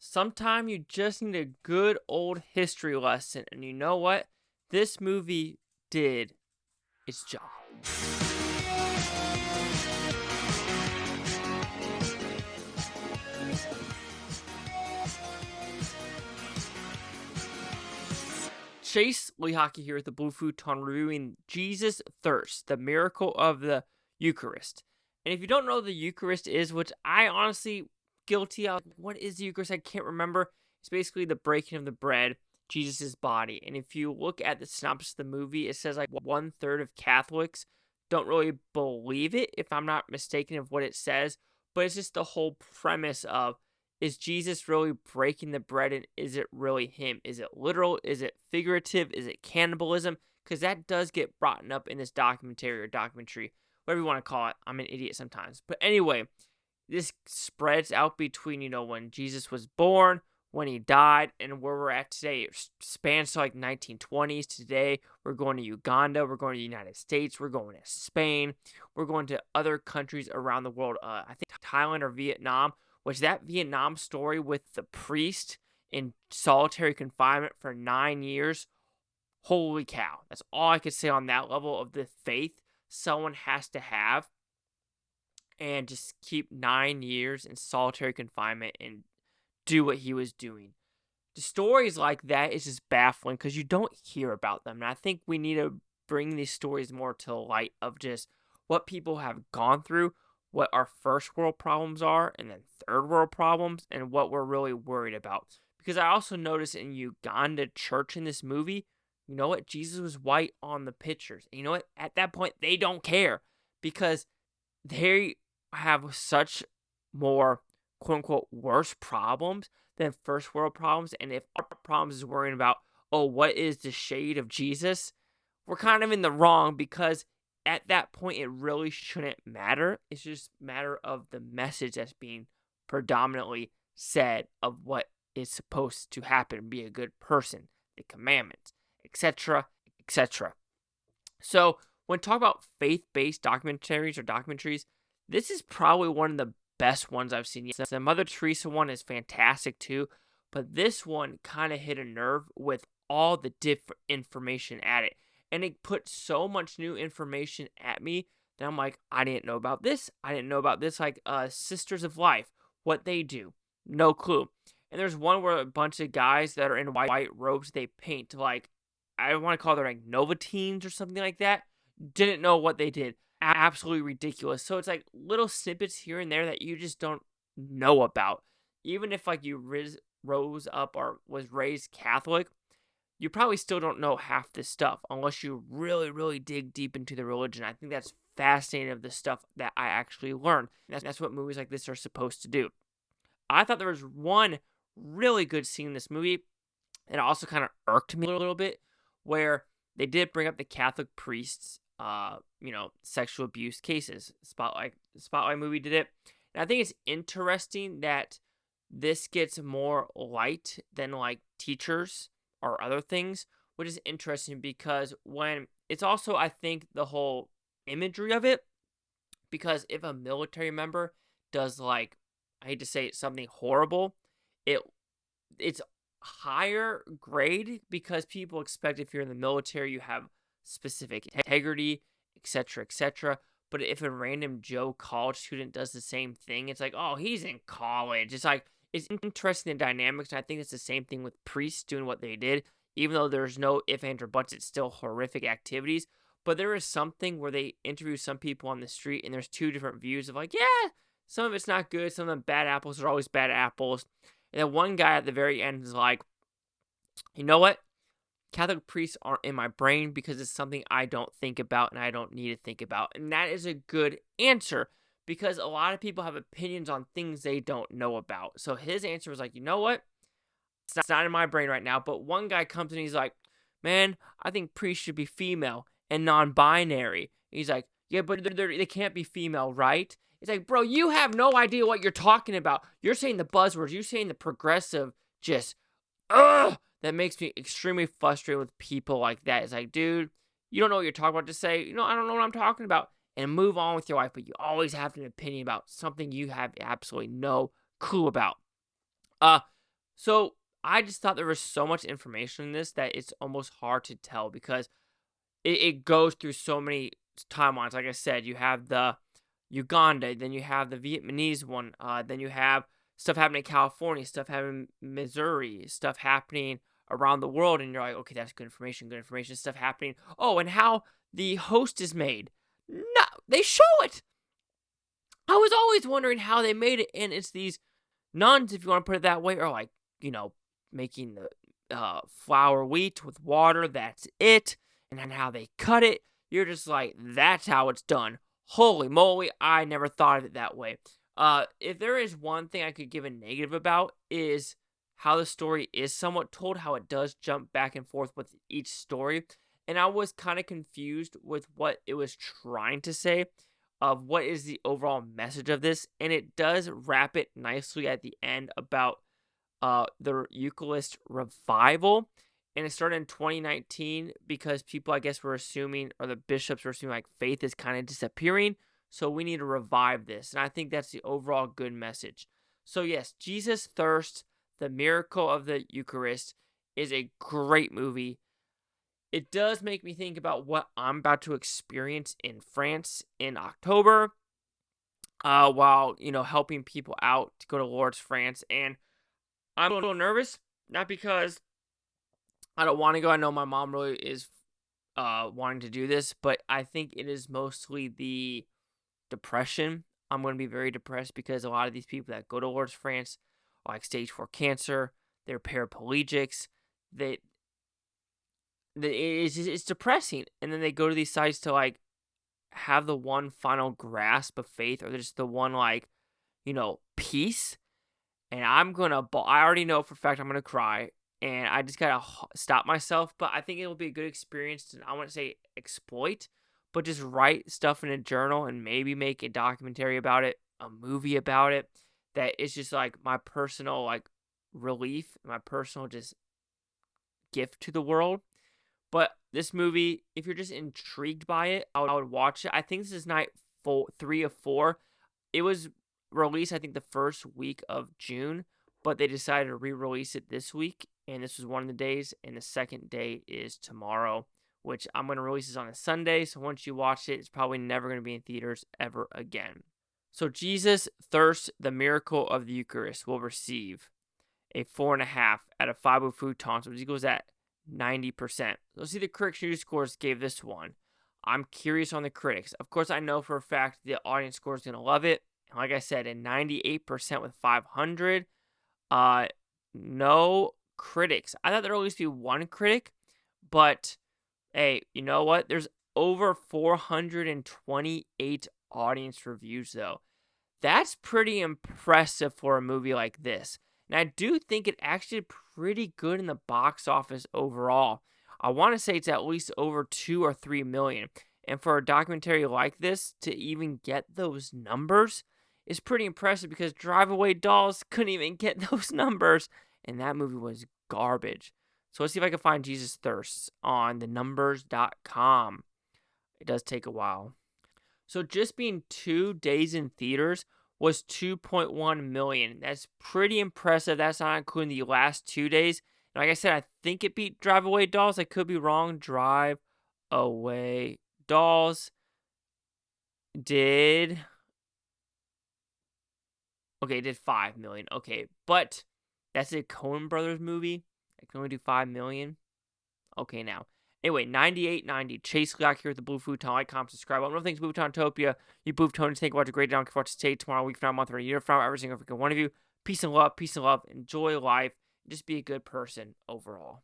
Sometimes you just need a good old history lesson, and you know what? This movie did its job. Chase Lehocky here with the Blue Futon reviewing Jesus Thirst, the miracle of the Eucharist. And if you don't know what the Eucharist is, which I honestly guilty of, what is the Eucharist? I can't remember. It's basically the breaking of the bread, Jesus' body. And if you look at the synopsis of the movie, it says like 1/3 of Catholics don't really believe it, if I'm not mistaken of what it says. But it's just the whole premise of, is Jesus really breaking the bread, and is it really him? Is it literal? Is it figurative? Is it cannibalism? Because that does get brought up in this documentary or documentary, whatever you want to call it. I'm an idiot sometimes. But anyway, this spreads out between, when Jesus was born, when he died, and where we're at today. It spans to like 1920s. Today, we're going to Uganda. We're going to the United States. We're going to Spain. We're going to other countries around the world. I think Thailand or Vietnam. Was that Vietnam story with the priest in solitary confinement for 9 years? Holy cow. That's all I could say on that level of the faith someone has to have. And just keep 9 years in solitary confinement and do what he was doing. The stories like that is just baffling because you don't hear about them. And I think we need to bring these stories more to the light of just what people have gone through, what our first world problems are, and then third world problems, and what we're really worried about. Because I also noticed in Uganda church in this movie, you know what? Jesus was white on the pictures. And you know what? At that point, they don't care because they have such more, quote unquote, worse problems than first world problems. And if our problems is worrying about, oh, what is the shade of Jesus? We're kind of in the wrong, because at that point, it really shouldn't matter. It's just a matter of the message that's being predominantly said of what is supposed to happen, be a good person, the commandments, etc., etc. So, when talking about faith-based documentaries, this is probably one of the best ones I've seen. The Mother Teresa one is fantastic too, but this one kind of hit a nerve with all the different information at it. And it put so much new information at me that I'm like, I didn't know about this. I didn't know about this. Like Sisters of Life, what they do. No clue. And there's one where a bunch of guys that are in white robes, they paint like, I want to call them like Novatines or something like that. Didn't know what they did. Absolutely ridiculous. So it's like little snippets here and there that you just don't know about. Even if like you rose up or was raised Catholic, you probably still don't know half this stuff unless you really, really dig deep into the religion. I think that's fascinating of the stuff that I actually learned. That's what movies like this are supposed to do. I thought there was one really good scene in this movie. It also kind of irked me a little bit, where they did bring up the Catholic priests, sexual abuse cases. Spotlight movie did it. And I think it's interesting that this gets more light than like teachers or other things, which is interesting because when it's also, I think, the whole imagery of it, because if a military member does like, I hate to say it, something horrible, it's higher grade because people expect if you're in the military, you have specific integrity, etc., etc. But if a random Joe college student does the same thing, it's like, oh, he's in college. It's like, it's interesting the dynamics, and I think it's the same thing with priests doing what they did. Even though there's no ifs, ands, or buts, it's still horrific activities. But there is something where they interview some people on the street, and there's two different views of like, yeah, some of it's not good, some of them bad apples are always bad apples. And then one guy at the very end is like, you know what? Catholic priests aren't in my brain because it's something I don't think about and I don't need to think about. And that is a good answer, because a lot of people have opinions on things they don't know about. So his answer was like, you know what? It's not in my brain right now. But one guy comes and he's like, man, I think priests should be female and non-binary. He's like, yeah, but they can't be female, right? It's like, bro, you have no idea what you're talking about. You're saying the buzzwords. You're saying the progressive just, ugh. That makes me extremely frustrated with people like that. It's like, dude, you don't know what you're talking about. Just say, I don't know what I'm talking about, and move on with your life. But you always have an opinion about something you have absolutely no clue about. So I just thought there was so much information in this that it's almost hard to tell because it goes through so many timelines. Like I said, you have the Uganda, then you have the Vietnamese one, then you have stuff happening in California, stuff happening in Missouri, stuff happening around the world, and you're like, okay, that's good information, stuff happening. Oh, and how the host is made. No, they show it. I was always wondering how they made it, and it's these nuns, if you want to put it that way, are like, making the flour wheat with water, that's it, and then how they cut it, you're just like, that's how it's done. Holy moly, I never thought of it that way. If there is one thing I could give a negative about is how the story is somewhat told, how it does jump back and forth with each story, and I was kind of confused with what it was trying to say, of what is the overall message of this, and it does wrap it nicely at the end about the Eucharist revival, and it started in 2019 because people, I guess, were assuming, or the bishops were assuming, like, faith is kind of disappearing, so we need to revive this, and I think that's the overall good message. So yes, Jesus Thirst, the Miracle of the Eucharist, is a great movie. It does make me think about what I'm about to experience in France in October, while, helping people out to go to Lourdes, France, and I'm a little nervous, not because I don't want to go. I know my mom really is wanting to do this, but I think it is mostly the depression. I'm going to be very depressed because a lot of these people that go to Lourdes, France, are like stage 4 cancer, they're paraplegics, it's depressing, and then they go to these sites to, like, have the one final grasp of faith, or just the one, like, peace, and I already know for a fact I'm gonna cry, and I just gotta stop myself, but I think it'll be a good experience to, I wouldn't say exploit, but just write stuff in a journal and maybe make a documentary about it, a movie about it, that is just, like, my personal, like, relief, my personal just gift to the world. But this movie, if you're just intrigued by it, I would watch it. I think this is night 3 of 4. It was released, I think, the first week of June, but they decided to re-release it this week, and this was one of the days, and the second day is tomorrow, which I'm going to release this on a Sunday, so once you watch it, it's probably never going to be in theaters ever again. So Jesus Thirst, the Miracle of the Eucharist will receive a 4.5 out of 5 with Futon, which equals at 90%. Let's see the critics' news scores gave this one. I'm curious on the critics. Of course, I know for a fact the audience score is going to love it. And like I said, a 98% with 500. No critics. I thought there would at least be one critic, but hey, you know what? There's over 428 audience reviews, though. That's pretty impressive for a movie like this. And I do think it actually did pretty good in the box office overall. I want to say it's at least over 2 or 3 million. And for a documentary like this to even get those numbers is pretty impressive because Drive Away Dolls couldn't even get those numbers. And that movie was garbage. So let's see if I can find Jesus Thirsts on thenumbers.com. It does take a while. So just being 2 days in theaters was 2.1 million. That's pretty impressive. That's not including the last 2 days. And like I said, I think it beat Drive Away Dolls. I could be wrong. Drive Away Dolls did... Okay, it did 5 million. Okay, but that's a Coen Brothers movie. I can only do 5 million. Okay, now. Anyway, 98.90. Chase Glock here with the Blue Futon. Like, comment, subscribe. One more thing, Bluetopia. You Bluetonians, thank you for watching. Great day. Don't forget to stay tomorrow, week from now, month, or a year from now. Every single freaking one of you. Peace and love. Peace and love. Enjoy life. Just be a good person overall.